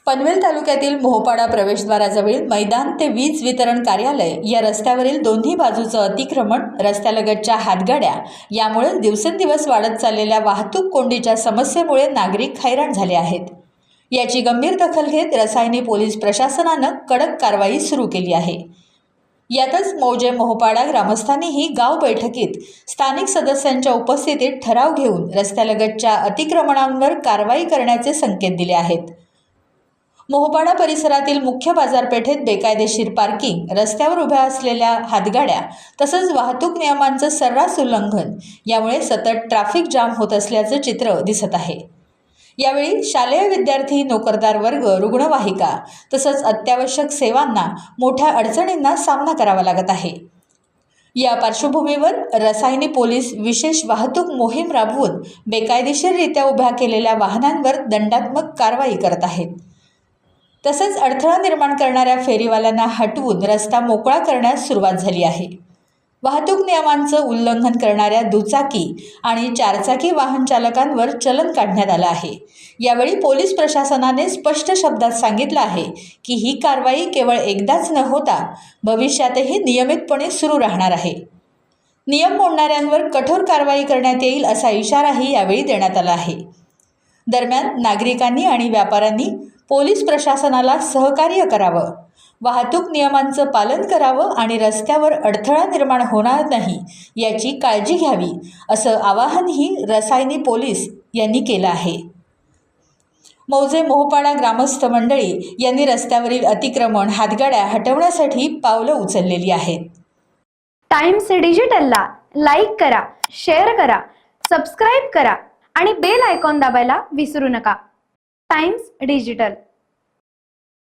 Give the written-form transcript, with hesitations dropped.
पनवेल तालुक्यातील मोहोपाडा प्रवेशद्वाराजवळील मैदान ते वीज वितरण कार्यालय या रस्त्यावरील दोन्ही बाजूचं अतिक्रमण, रस्त्यालगतच्या हातगाड्या यामुळे दिवसेंदिवस वाढत चाललेल्या वाहतूक कोंडीच्या समस्येमुळे नागरिक हैराण झाले आहेत। याची गंभीर दखल घेत रसायनी पोलीस प्रशासनानं कडक कारवाई सुरू केली आहे। यातच मौजे मोहोपाडा ग्रामस्थांनीही गाव बैठकीत स्थानिक सदस्यांच्या उपस्थितीत ठराव घेऊन रस्त्यालगतच्या अतिक्रमणांवर कारवाई करण्याचे संकेत दिले आहेत। मोहोपाडा परिसरातील मुख्य बाजारपेठेत बेकायदेशीर पार्किंग, रस्त्यावर उभ्या असलेल्या हातगाड्या तसंच वाहतूक नियमांचं सर्रास उल्लंघन यामुळे सतत ट्रॅफिक जाम होत असल्याचं चित्र दिसत आहे। यावेळी शालेय विद्यार्थी, नोकरदार वर्ग, रुग्णवाहिका तसंच अत्यावश्यक सेवांना मोठ्या अडचणींना सामना करावा लागत आहे। या पार्श्वभूमीवर रसायनी पोलीस विशेष वाहतूक मोहीम राबवून बेकायदेशीररित्या उभ्या केलेल्या वाहनांवर दंडात्मक कारवाई करत आहेत। तसंच अडथळा निर्माण करणाऱ्या फेरीवाल्यांना हटवून रस्ता मोकळा करण्यास सुरुवात झाली आहे। वाहतूक नियमांचं उल्लंघन करणाऱ्या दुचाकी आणि चारचाकी वाहन चालकांवर चलन काढण्यात आलं आहे। यावेळी पोलीस प्रशासनाने स्पष्ट शब्दात सांगितलं आहे की ही कारवाई केवळ एकदाच न होता भविष्यातही नियमितपणे सुरू राहणार आहे। नियम मोडणाऱ्यांवर कठोर कारवाई करण्यात येईल असा इशाराही यावेळी देण्यात आला आहे। दरम्यान नागरिकांनी आणि व्यापाऱ्यांनी पोलीस प्रशासनाला सहकार्य करावं, वाहतूक नियमांचं पालन करावं आणि रस्त्यावर अडथळा निर्माण होणार नाही याची काळजी घ्यावी असं आवाहनही रसायनी पोलीस यांनी केलं आहे। मौजे मोहोपाडा ग्रामस्थ मंडळी यांनी रस्त्यावरील अतिक्रमण, हातगाड्या हटवण्यासाठी पावलं उचललेली आहेत। टाइम्स डिजिटलला लाईक करा, शेअर करा, सबस्क्राईब करा आणि बेल आयकॉन दाबायला विसरू नका। Times digital.